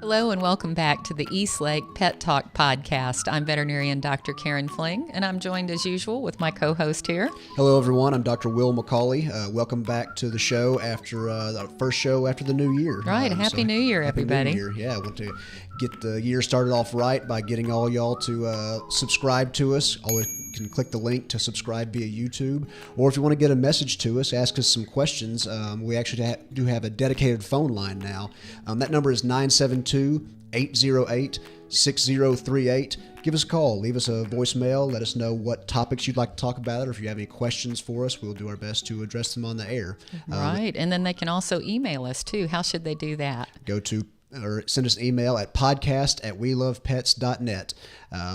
Hello and welcome back to the East Lake Pet Talk podcast. I'm veterinarian Dr. Karen Fling, and I'm joined as usual with my co-host here. Hello everyone, I'm Dr. Will McCauley. Welcome back to the show after our first show after the new year. Right, Happy New Year, everybody. Happy New Year. Yeah, I want to get the year started off right by getting all y'all to subscribe to us. Always can click the link to subscribe via YouTube, or if you want to get a message to us, ask us some questions. We actually do have a dedicated phone line now. That number is 972-808-6038. Give us a call, leave us a voicemail, let us know what topics you'd like to talk about, or if you have any questions for us, we'll do our best to address them on the air. Right, and then they can also email us too. How should they do that? Go to or send us an email at podcast@welovepets.net.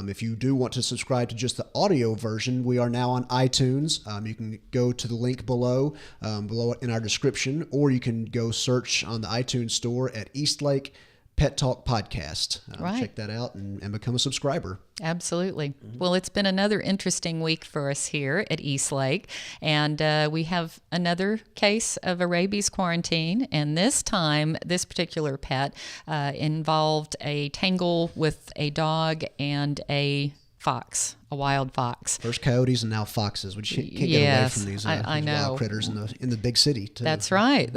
If you do want to subscribe to just the audio version, we are now on iTunes. You can go to the link below in our description, or you can go search on the iTunes store at East Lake Pet Talk Podcast. Right. Check that out and become a subscriber. Absolutely. Mm-hmm. Well, it's been another interesting week for us here at East Lake, and we have another case of a rabies quarantine, and this time, this particular pet involved a tangle with a dog and a fox, a wild fox. First coyotes and now foxes, which can't get away from these, wild critters in the big city too. That's right.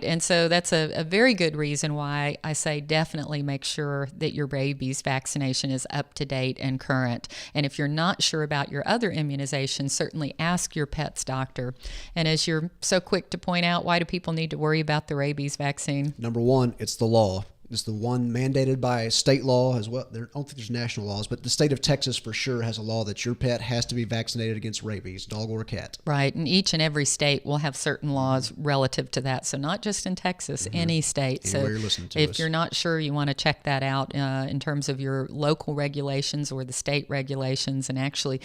And so that's a very good reason why I say definitely make sure that your rabies vaccination is up to date and current. And if you're not sure about your other immunizations, certainly ask your pet's doctor. And as you're so quick to point out, why do people need to worry about the rabies vaccine? Number one, it's the law. It's the one mandated by state law as well. I don't think there's national laws, but the state of Texas for sure has a law that your pet has to be vaccinated against rabies, dog or cat. Right, and each and every state will have certain laws relative to that. So not just in Texas, any state. Anywhere so you're listening to if us. You're not sure, you want to check that out in terms of your local regulations or the state regulations, and actually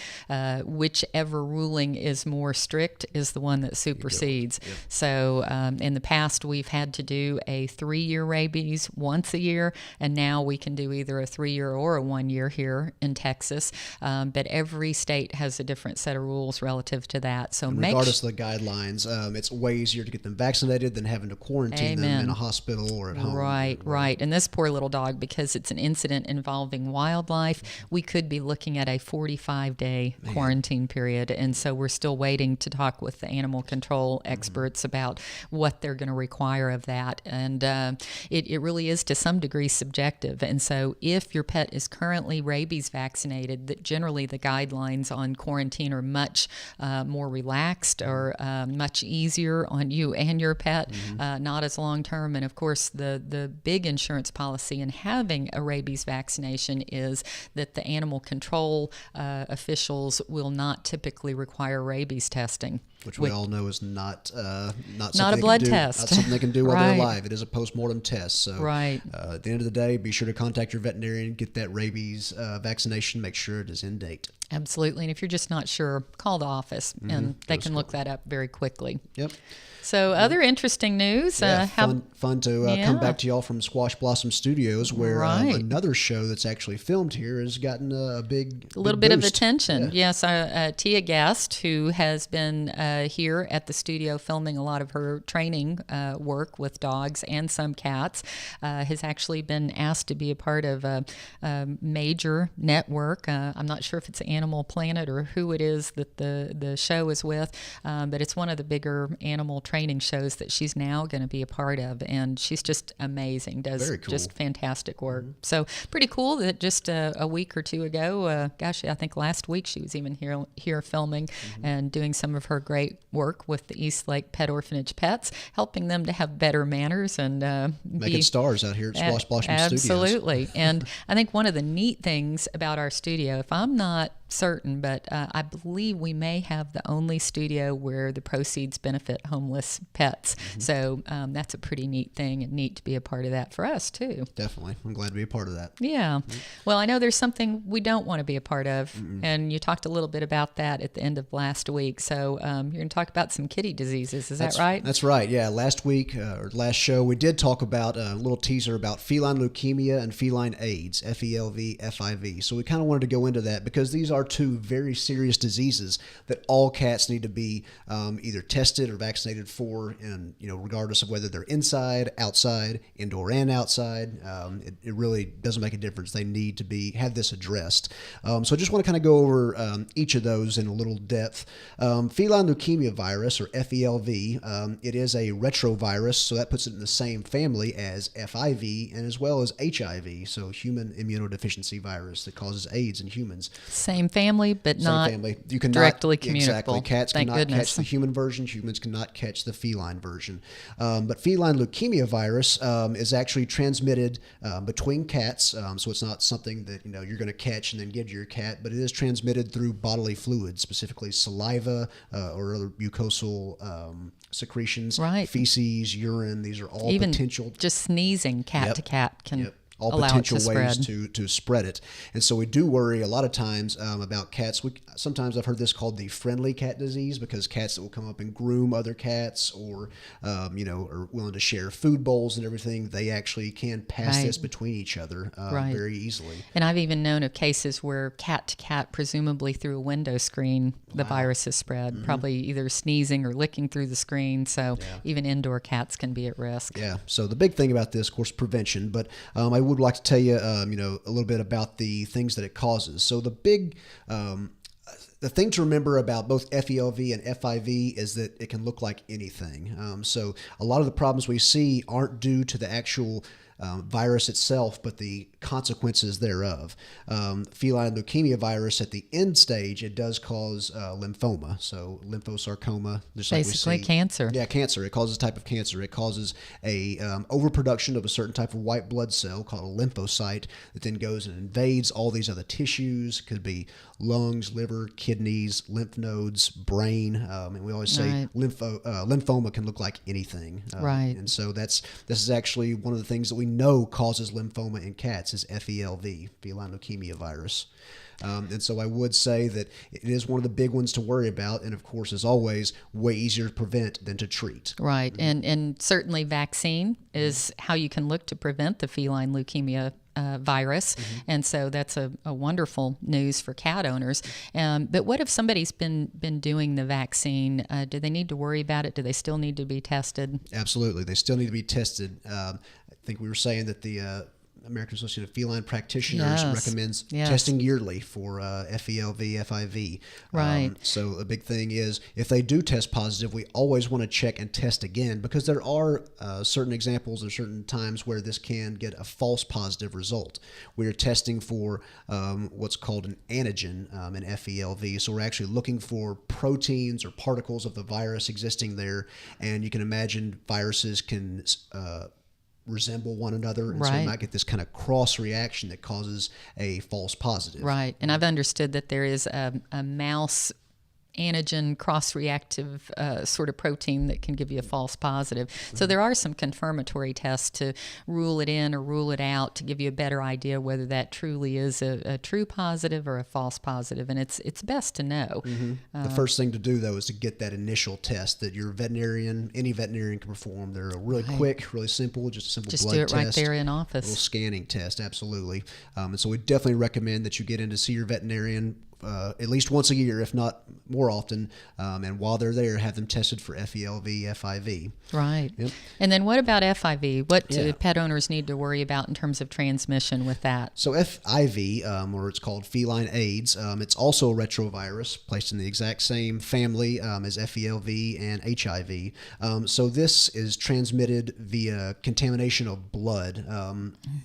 whichever ruling is more strict is the one that supersedes. Yep. So in the past, we've had to do a 3-year rabies once a year, and now we can do either a 3-year or a 1-year here in Texas. But every state has a different set of rules relative to that. So regardless of the guidelines, it's way easier to get them vaccinated than having to quarantine them in a hospital or at home. Right. And this poor little dog, because it's an incident involving wildlife, we could be looking at a 45-day quarantine period. And so we're still waiting to talk with the animal control experts about what they're going to require of that. And it really is to some degree subjective. And so if your pet is currently rabies vaccinated, that generally the guidelines on quarantine are much more relaxed or much easier on you and your pet, not as long term. And of course, the big insurance policy in having a rabies vaccination is that the animal control officials will not typically require rabies testing. Which we all know is not a blood test. Not something they can do while they're alive. It is a post-mortem test. So at the end of the day, be sure to contact your veterinarian, get that rabies vaccination, make sure it is in date. Absolutely. And if you're just not sure, call the office and they can look that up very quickly. Yep. So other interesting news. Fun to come back to y'all from Squash Blossom Studios, where another show that's actually filmed here has gotten a little bit boost. of attention. Yeah. Yes, Tia Guest, who has been here at the studio filming a lot of her training work with dogs and some cats, has actually been asked to be a part of a major network. I'm not sure if it's Animal Planet or who it is that the show is with, but it's one of the bigger animal training shows that she's now going to be a part of, and she's just amazing, does just fantastic work. So pretty cool that just a week or two ago, I think last week she was even here filming and doing some of her great work with the East Lake Pet Orphanage pets, helping them to have better manners and making stars out here at Squash Blossom Studios. Absolutely. And I think one of the neat things about our studio, if I'm not certain, but I believe we may have the only studio where the proceeds benefit homeless pets. So that's a pretty neat thing, and neat to be a part of that for us too. Definitely. I'm glad to be a part of that. Yeah. Well, I know there's something we don't want to be a part of, and you talked a little bit about that at the end of last week. So you're going to talk about some kitty diseases. Is that right? That's right. Yeah. Last week, or last show, we did talk about a little teaser about feline leukemia and feline AIDS, FeLV, FIV. So we kind of wanted to go into that because these are are two very serious diseases that all cats need to be either tested or vaccinated for, and regardless of whether they're inside, outside, indoor and outside, it really doesn't make a difference. They need to have this addressed. So I just want to kind of go over each of those in a little depth. Feline leukemia virus, or FeLV, it is a retrovirus, so that puts it in the same family as FIV and as well as HIV, so human immunodeficiency virus that causes AIDS in humans. Same family, but not directly communicable. Exactly. Cats Thank cannot goodness. catch the human version. Humans cannot catch the feline version. But feline leukemia virus is actually transmitted between cats, so it's not something that you're going to catch and then give to your cat, but it is transmitted through bodily fluids, specifically saliva or other mucosal secretions, feces, urine. These are all even potential. Just sneezing cat to cat can all allow potential it to ways spread. to spread it. And so we do worry a lot of times about cats. Sometimes I've heard this called the friendly cat disease, because cats that will come up and groom other cats or, are willing to share food bowls and everything, they actually can pass this between each other very easily. And I've even known of cases where cat to cat, presumably through a window screen, the virus is spread, probably either sneezing or licking through the screen. So even indoor cats can be at risk. Yeah. So the big thing about this, of course, prevention, but I would like to tell you, a little bit about the things that it causes. So the thing to remember about both FeLV and FIV is that it can look like anything. So a lot of the problems we see aren't due to the actual virus itself, but the consequences thereof. Feline leukemia virus, at the end stage, it does cause lymphoma, so lymphosarcoma. Just basically like we see. Cancer. Yeah, cancer. It causes a type of cancer. It causes a overproduction of a certain type of white blood cell called a lymphocyte that then goes and invades all these other tissues. Could be lungs, liver, kidneys, lymph nodes, brain, and we always say lymphoma can look like anything. And so this is actually one of the things that we know causes lymphoma in cats is FeLV, feline leukemia virus. And so I would say that it is one of the big ones to worry about, and of course, as always, way easier to prevent than to treat. Right, and certainly vaccine is how you can look to prevent the feline leukemia virus, and so that's a wonderful news for cat owners. But what if somebody's been doing the vaccine? Do they need to worry about it? Do they still need to be tested? Absolutely, they still need to be tested. I think we were saying that the American Association of Feline Practitioners recommends testing yearly for FeLV, FIV. Right. So a big thing is, if they do test positive, we always want to check and test again, because there are certain examples or certain times where this can get a false positive result. We are testing for what's called an antigen in FeLV. So we're actually looking for proteins or particles of the virus existing there. And you can imagine viruses can resemble one another, and so we might get this kind of cross reaction that causes a false positive. Right, and I've understood that there is a mouse antigen cross-reactive sort of protein that can give you a false positive. So there are some confirmatory tests to rule it in or rule it out to give you a better idea whether that truly is a true positive or a false positive, and it's best to know. The first thing to do, though, is to get that initial test that your veterinarian, any veterinarian, can perform. They're really quick, really simple, just a simple blood test. Just do it right there in office. A little scanning test, absolutely. And so we definitely recommend that you get in to see your veterinarian at least once a year, if not more often, and while they're there, have them tested for FeLV, FIV. Right. Yep. And then what about FIV? What do pet owners need to worry about in terms of transmission with that? So FIV, or it's called feline AIDS, it's also a retrovirus placed in the exact same family as FeLV and HIV. So this is transmitted via contamination of blood.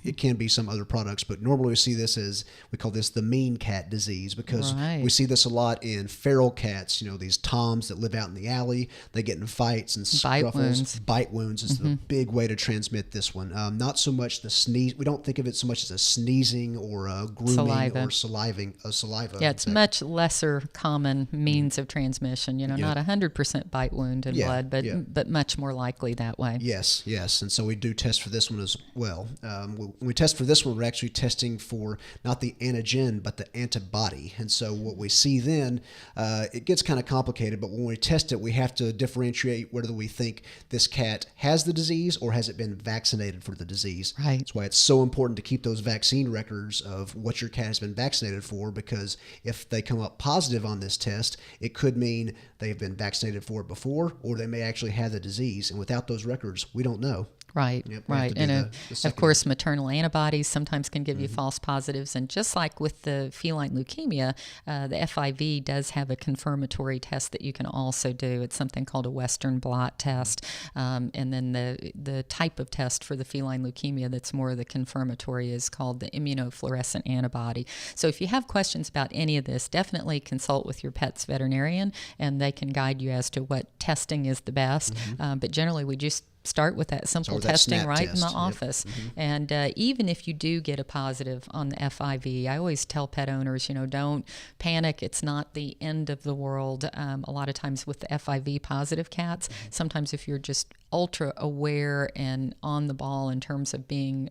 It can be some other products, but normally we see this as, we call this the mean cat disease, because we see this a lot in feral cats, these toms that live out in the alley. They get in fights and scruffles. Bite wounds is the big way to transmit this one. Not so much the sneeze. We don't think of it so much as a sneezing or a grooming or saliva. Yeah, it's much lesser common means of transmission. Not 100% bite wound and blood, but much more likely that way. Yes. And so we do test for this one as well. When we test for this one, we're actually testing for not the antigen, but the antibody. And so what we see then, it gets kind of complicated, but when we test it, we have to differentiate whether we think this cat has the disease or has it been vaccinated for the disease. Right. That's why it's so important to keep those vaccine records of what your cat has been vaccinated for, because if they come up positive on this test, it could mean they've been vaccinated for it before, or they may actually have the disease. And without those records, we don't know. Right, Yep, right. And of course, maternal antibodies sometimes can give you Mm-hmm. false positives. And just like with the feline leukemia, the FeLV does have a confirmatory test that you can also do. It's something called a Western blot test. And then the type of test for the feline leukemia that's more the confirmatory is called the immunofluorescent antibody. So if you have questions about any of this, definitely consult with your pet's veterinarian, and they can guide you as to what testing is the best. But generally, we just start with that simple testing SNAP right test. in the office. And even if you do get a positive on the FIV, I always tell pet owners, don't panic. It's not the end of the world. A lot of times with the FIV positive cats, sometimes if you're just ultra aware and on the ball in terms of being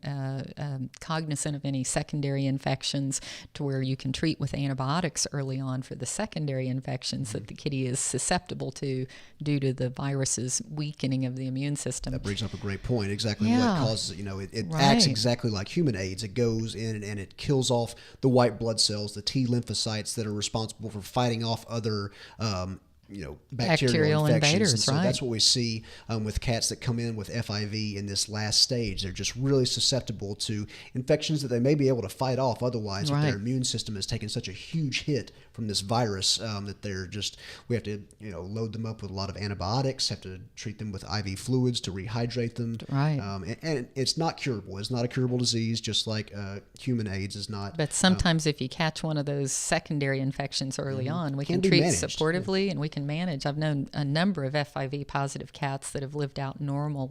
cognizant of any secondary infections to where you can treat with antibiotics early on for the secondary infections that the kitty is susceptible to due to the virus's weakening of the immune system. That brings up a great point. Exactly Yeah. what causes it. It Right. acts exactly like human AIDS. It goes in and it kills off the white blood cells, the T lymphocytes that are responsible for fighting off other bacterial infections. invaders, And so right. that's what we see with cats that come in with FIV in this last stage. They're just really susceptible to infections that they may be able to fight off otherwise. If Right. their immune system has taken such a huge hit from this virus that we have to load them up with a lot of antibiotics, have to treat them with IV fluids to rehydrate them. Right. And it's not curable. It's not a curable disease, just like human AIDS is not. But sometimes if you catch one of those secondary infections early on, we Can can be treat managed, supportively and we can manage. I've known a number of FIV positive cats that have lived out normal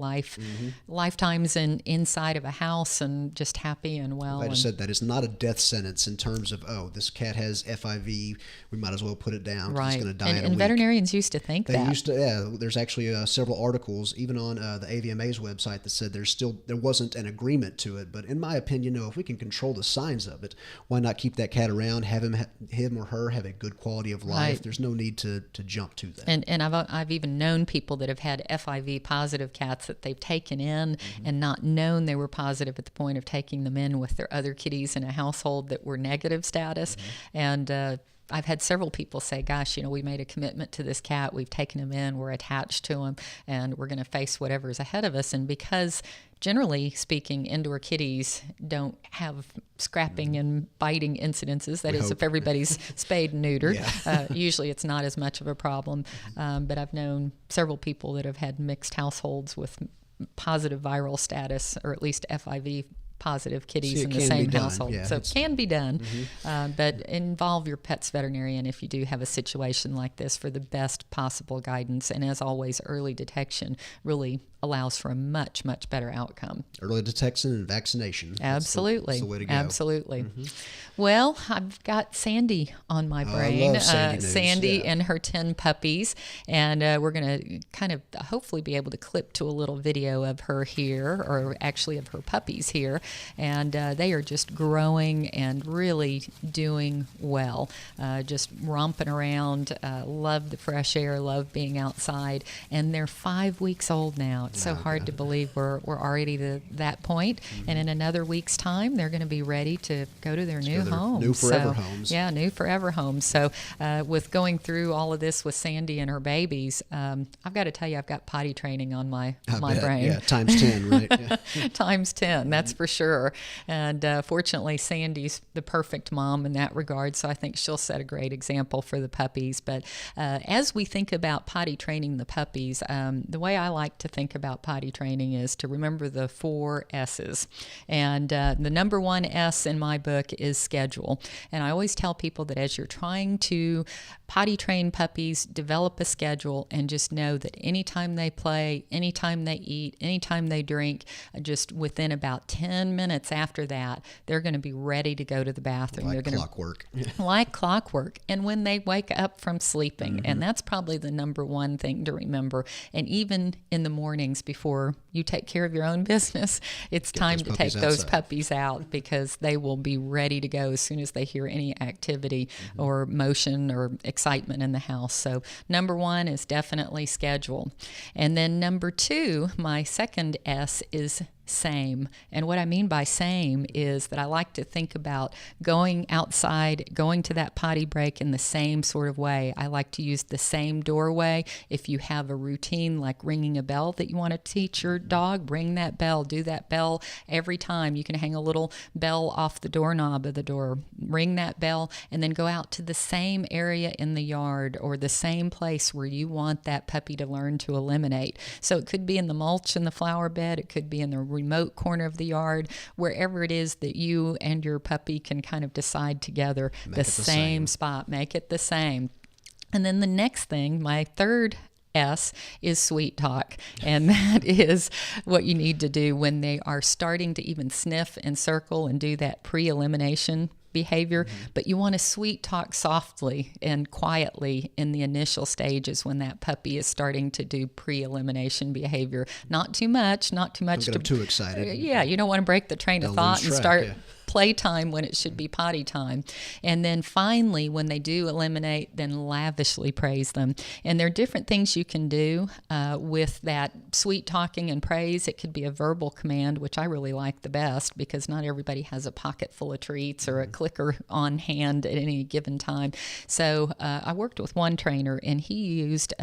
lifetimes inside of a house and just happy and well. I just said that it's not a death sentence in terms of, this cat has FIV, we might as well put it down because Right. it's going to die in a And week. veterinarians used to think They that. used to, there's actually several articles, even on the AVMA's website, that said there wasn't an agreement to it. But in my opinion, if we can control the signs of it, why not keep that cat around, have him or her have a good quality of life? Right. There's no need to jump to that. And I've even known people that have had FIV positive cats that they've taken in and not known they were positive at the point of taking them in with their other kitties in a household that were negative status. And I've had several people say, gosh, we made a commitment to this cat. We've taken him in. We're attached to him. And we're going to face whatever's ahead of us. And because generally speaking, indoor kitties don't have scrapping and biting incidences. That is, if everybody's spayed and neutered. Usually it's not as much of a problem. But I've known several people that have had mixed households with positive viral status, or at least FIV positive kitties in the same household. Yeah, so it can be done, but involve your pet's veterinarian if you do have a situation like this for the best possible guidance. And as always, early detection really allows for a much, much better outcome. Early detection and vaccination. Absolutely. That's the way to go. Absolutely. Well, I've got Sandy on my brain. I love Sandy news. Sandy Yeah. and her 10 puppies. And we're going to kind of hopefully be able to clip to a little video of her here, or actually of her puppies here. And they are just growing and really doing well. Just romping around, love the fresh air, love being outside. And they're 5 weeks old now. It's so hard to believe we're already to that point. And in another week's time, they're going to be ready to go to their new home. New forever homes. Yeah, new forever homes. So with going through all of this with Sandy and her babies, I've got to tell you, I've got potty training on my brain. Yeah, times 10, right? Yeah. Times 10, that's for sure. And fortunately, Sandy's the perfect mom in that regard, so I think she'll set a great example for the puppies. But as we think about potty training the puppies, the way I like to think about potty training is to remember the 4 S's. And the number 1 S in my book is schedule. And I always tell people that as you're trying to potty train puppies, develop a schedule, and just know that anytime they play, anytime they eat, anytime they drink, just within about 10 minutes after that, they're going to be ready to go to the bathroom. Like they're going clockwork. like clockwork. And when they wake up from sleeping, and that's probably the number 1 thing to remember. And even in the morning, things before you take care of your own business. It's time to take those puppies out, because they will be ready to go as soon as they hear any activity or motion or excitement in the house. So number one is definitely schedule. And then number two, my second S, is same. And what I mean by same is that I like to think about going outside, going to that potty break in the same sort of way. I like to use the same doorway. If you have a routine like ringing a bell that you want to teach your dog, ring that bell, do that bell every time. You can hang a little bell off the doorknob of the door, ring that bell, and then go out to the same area in the yard or the same place where you want that puppy to learn to eliminate. So it could be in the mulch in the flower bed, it could be in the remote corner of the yard, wherever it is that you and your puppy can kind of decide together, the same spot, make it the same. And then the next thing, my third S, is sweet talk. And that is what you need to do when they are starting to even sniff and circle and do that pre-elimination behavior. But you want to sweet talk softly and quietly in the initial stages when that puppy is starting to do pre-elimination behavior. Not too much, not too much. Don't get them too excited. Yeah, you don't want to break the train of thought and start playtime when it should be potty time. And then finally, when they do eliminate, then lavishly praise them. And there are different things you can do with that sweet talking and praise. It could be a verbal command, which I really like the best, because not everybody has a pocket full of treats or a clicker on hand at any given time. So I worked with one trainer, and he used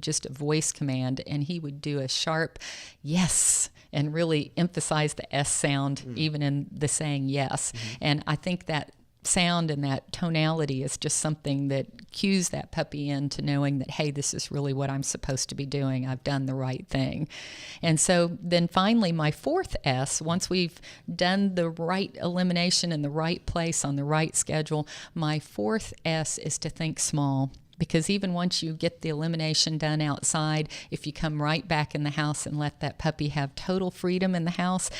just a voice command, and he would do a sharp yes and really emphasize the S sound even in the saying yes. And I think that sound and that tonality is just something that cues that puppy into knowing that, hey, this is really what I'm supposed to be doing. I've done the right thing. And so then finally, my fourth S, once we've done the right elimination in the right place on the right schedule, my fourth S is to think small. Because even once you get the elimination done outside, if you come right back in the house and let that puppy have total freedom in the house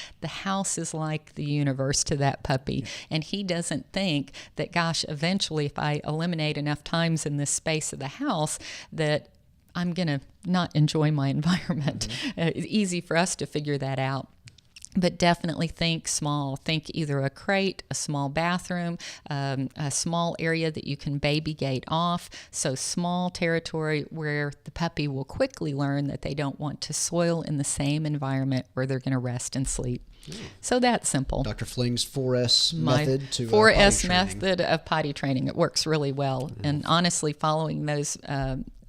is like the universe to that puppy. And he doesn't think that, gosh, eventually if I eliminate enough times in this space of the house that I'm going to not enjoy my environment. It's easy for us to figure that out. But definitely think small. Think either a crate, a small bathroom, a small area that you can baby gate off. So small territory where the puppy will quickly learn that they don't want to soil in the same environment where they're going to rest and sleep. So that's simple. Dr. Fling's 4S method to 4S method of potty training. It works really well. And honestly, following those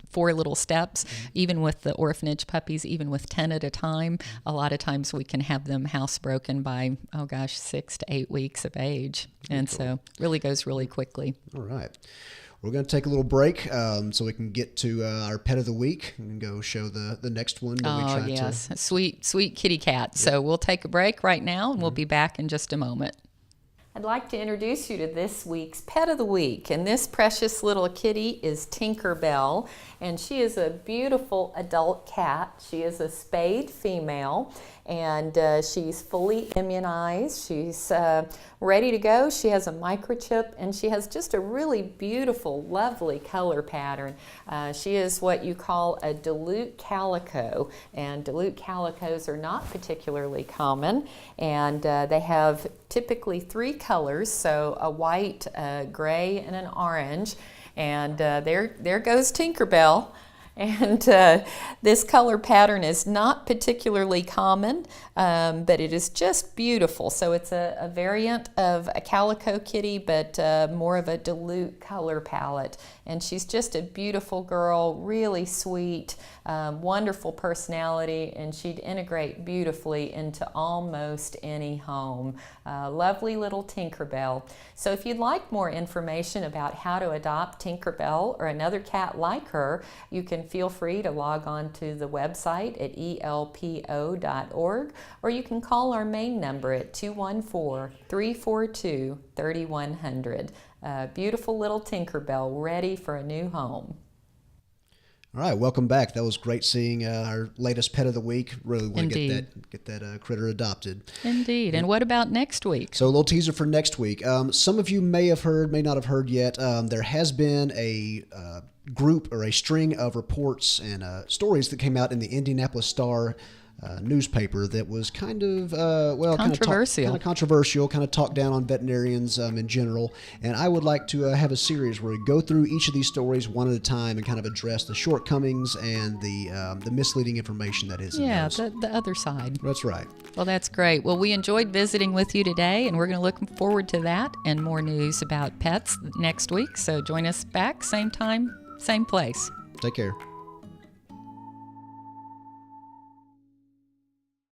4 little steps, even with the orphanage puppies, even with 10 at a time, a lot of times we can have them housebroken by, 6 to 8 weeks of age. And so really goes really quickly. All right. We're going to take a little break so we can get to our pet of the week and go show the next one. Sweet kitty cat. Yep. So we'll take a break right now, and we'll be back in just a moment. I'd like to introduce you to this week's Pet of the Week, and this precious little kitty is Tinkerbell, and she is a beautiful adult cat. She is a spayed female, and she's fully immunized. She's ready to go. She has a microchip, and she has just a really beautiful, lovely color pattern. She is what you call a dilute calico, and dilute calicos are not particularly common, and they have typically 3 colors, so a white, a gray, and an orange. And there goes Tinkerbell. And this color pattern is not particularly common, but it is just beautiful. So it's a variant of a calico kitty, but more of a dilute color palette. And she's just a beautiful girl, really sweet, wonderful personality, and she'd integrate beautifully into almost any home. Lovely little Tinkerbell. So if you'd like more information about how to adopt Tinkerbell or another cat like her, you can feel free to log on to the website at elpo.org, or you can call our main number at 214-342-3100. Beautiful little Tinkerbell ready for a new home. All right, welcome back. That was great seeing our latest pet of the week. Really want to get that critter adopted. Indeed. And what about next week? So a little teaser for next week. Some of you may have heard, may not have heard yet. There has been a group or a string of reports and stories that came out in the Indianapolis Star newspaper that was kind of Controversial. kind of controversial, kind of talked down on veterinarians in general. And I would like to have a series where we go through each of these stories one at a time and kind of address the shortcomings and the misleading information that is in those. The other side. That's right. Well, that's great. Well, we enjoyed visiting with you today, and we're going to look forward to that and more news about pets next week. So join us back, same time, same place. Take care.